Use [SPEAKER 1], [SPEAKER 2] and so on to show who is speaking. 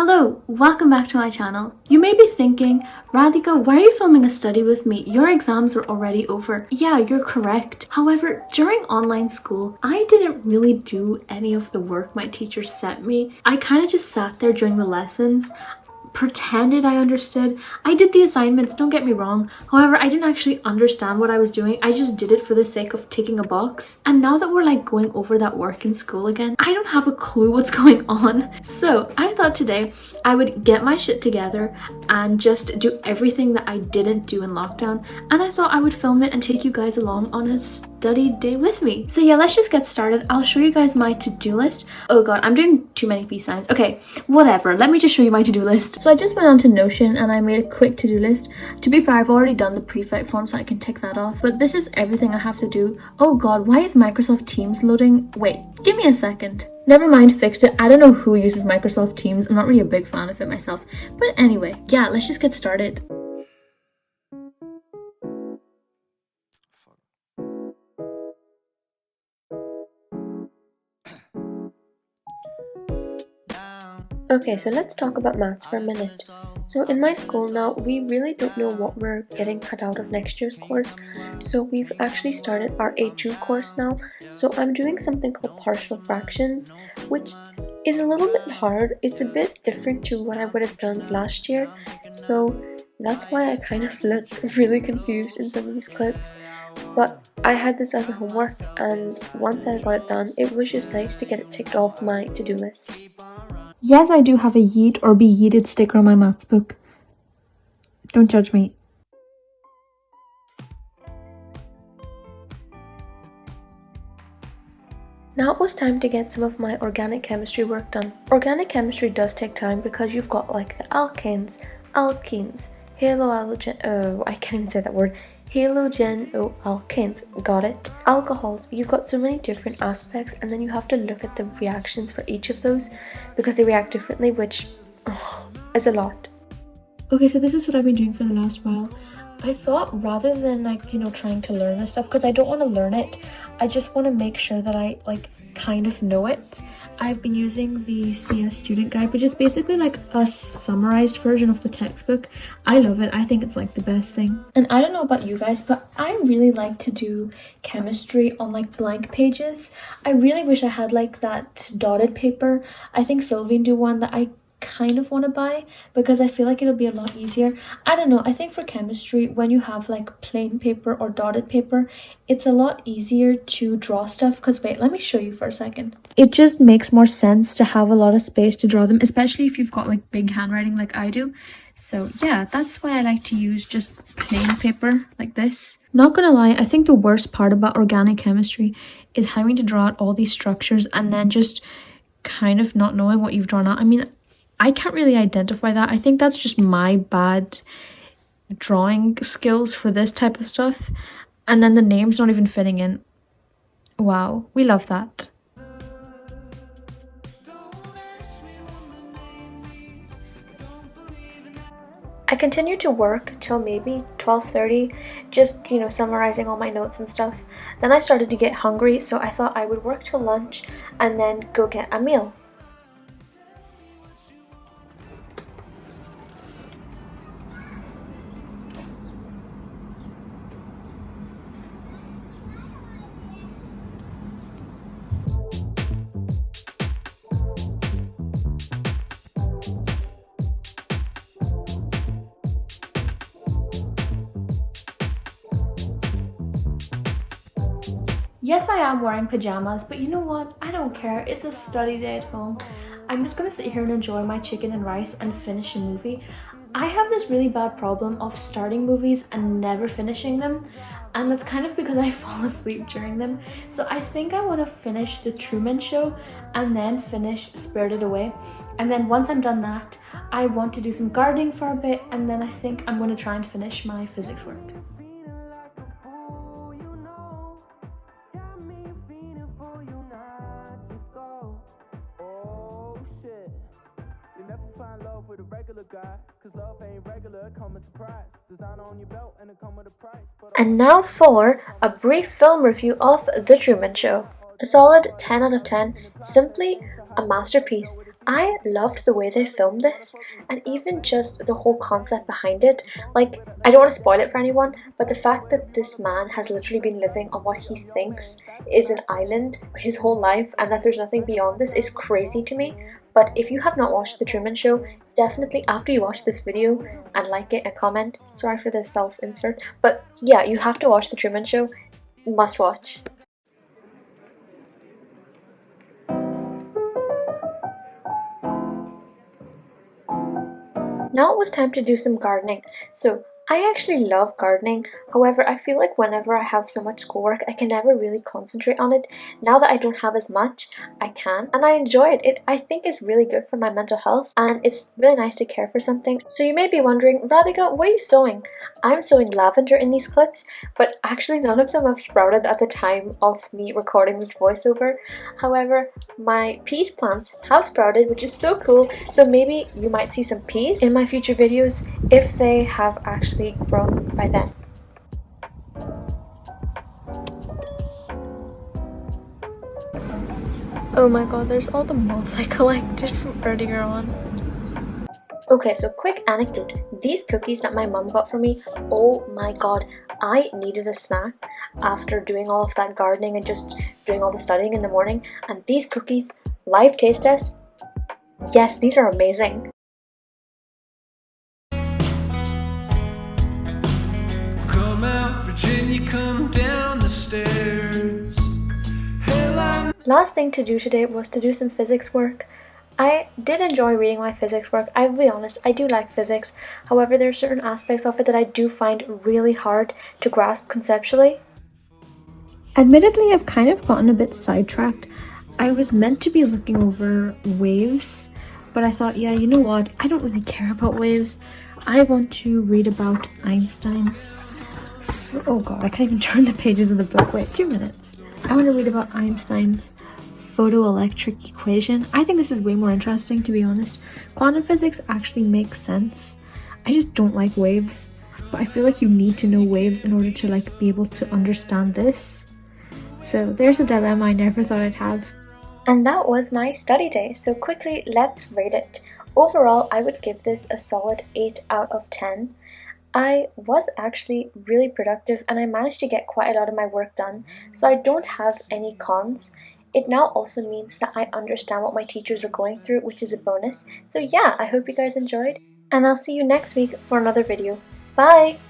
[SPEAKER 1] Hello, welcome back to my channel. You may be thinking, Radhika, why are you filming a study with me? Your exams are already over. Yeah, you're correct. However, during online school, I didn't really do any of the work my teacher sent me. I kind of just sat there during the lessons, pretended I understood. I did the assignments, don't get me wrong. However, I didn't actually understand what I was doing. I just did it for the sake of ticking a box. And now that we're like going over that work in school again, I don't have a clue what's going on. So I thought today I would get my shit together and just do everything that I didn't do in lockdown. And I thought I would film it and take you guys along on a study day with me. So yeah, let's just get started. I'll show you guys my to-do list. Oh god, I'm doing too many peace signs. Okay, whatever. Let me just show you my to-do list. So I just went onto Notion and I made a quick to-do list. To be fair, I've already done the prefect form so I can tick that off. But this is everything I have to do. Oh god, why is Microsoft Teams loading? Wait, give me a second. Never mind, fixed it. I don't know who uses Microsoft Teams. I'm not really a big fan of it myself. But anyway, yeah, let's just get started. Okay, so let's talk about maths for a minute. So in my school now, we really don't know what we're getting cut out of next year's course. So we've actually started our A2 course now. So I'm doing something called partial fractions, which is a little bit hard. It's a bit different to what I would have done last year. So that's why I kind of look really confused in some of these clips. But I had this as a homework, and once I got it done, it was just nice to get it ticked off my to-do list. Yes, I do have a yeet or be yeeted sticker on my maths book. Don't judge me. Now it was time to get some of my organic chemistry work done. Organic chemistry does take time because you've got like the alkanes, alkenes, I can't even say that word. Halogenoalkanes, got it? Alcohols, you've got so many different aspects, and then you have to look at the reactions for each of those because they react differently, which is a lot. Okay, so this is what I've been doing for the last while. I thought rather than trying to learn this stuff, because I don't want to learn it, I just want to make sure that I kind of know it. I've been using the CS student guide, which is basically like a summarized version of the textbook. I love it. I think it's like the best thing. And I don't know about you guys, but I really like to do chemistry on like blank pages. I really wish I had like that dotted paper. I think Sylvian do one that I kind of want to buy because I feel like it'll be a lot easier. I don't know, I think for chemistry, when you have like plain paper or dotted paper, it's a lot easier to draw stuff. Because wait, let me show you for a second. It just makes more sense to have a lot of space to draw them, especially if you've got like big handwriting like I do. So yeah, that's why I like to use just plain paper like this. Not gonna lie, I think the worst part about organic chemistry is having to draw out all these structures and then just kind of not knowing what you've drawn out. I mean, I can't really identify that. I think that's just my bad drawing skills for this type of stuff. And then the name's not even fitting in. Wow, we love that. I continued to work till maybe 12:30, just, summarizing all my notes and stuff. Then I started to get hungry, so I thought I would work till lunch and then go get a meal. Yes, I am wearing pajamas, but you know what? I don't care. It's a study day at home. I'm just gonna sit here and enjoy my chicken and rice and finish a movie. I have this really bad problem of starting movies and never finishing them, and that's kind of because I fall asleep during them. So I think I want to finish The Truman Show and then finish Spirited Away. And then once I'm done that, I want to do some gardening for a bit, and then I think I'm going to try and finish my physics work. And now for a brief film review of The Truman Show. A solid 10 out of 10, simply a masterpiece. I loved the way they filmed this, and even just the whole concept behind it. Like, I don't want to spoil it for anyone, but the fact that this man has literally been living on what he thinks is an island his whole life, and that there's nothing beyond this is crazy to me. But if you have not watched The Truman Show, definitely after you watch this video and like it and comment. Sorry for the self-insert, but yeah, you have to watch The Truman Show. Must watch. Now it was time to do some gardening. So I actually love gardening. However, I feel like whenever I have so much schoolwork, I can never really concentrate on it. Now that I don't have as much, I can, and I enjoy it. I think is really good for my mental health, and it's really nice to care for something. So you may be wondering, Radhika, what are you sowing? I'm sowing lavender in these clips, but actually none of them have sprouted at the time of me recording this voiceover. However, my peas plants have sprouted, which is so cool. So maybe you might see some peas in my future videos if they have actually grown by then. Oh my god, there's all the moss I collected from earlier on. Okay, so quick anecdote. These cookies that my mom got for me, oh my god, I needed a snack after doing all of that gardening and just doing all the studying in the morning. And these cookies, live taste test, yes, these are amazing. Come out, Virginia, come down the stairs. Last thing to do today was to do some physics work. I did enjoy reading my physics work. I will be honest, I do like physics. However, there are certain aspects of it that I do find really hard to grasp conceptually. Admittedly, I've kind of gotten a bit sidetracked. I was meant to be looking over waves, but I thought, yeah, you know what? I don't really care about waves. I want to read about Einstein's... Oh god, I can't even turn the pages of the book. Wait, 2 minutes. I want to read about Einstein's photoelectric equation. I think this is way more interesting, to be honest. Quantum physics actually makes sense. I just don't like waves, but I feel like you need to know waves in order to like be able to understand this. So there's a dilemma I never thought I'd have. And that was my study day. So quickly, let's rate it. Overall, I would give this a solid 8 out of 10. I was actually really productive and I managed to get quite a lot of my work done, so I don't have any cons. It now also means that I understand what my teachers are going through, which is a bonus. So yeah, I hope you guys enjoyed, and I'll see you next week for another video. Bye!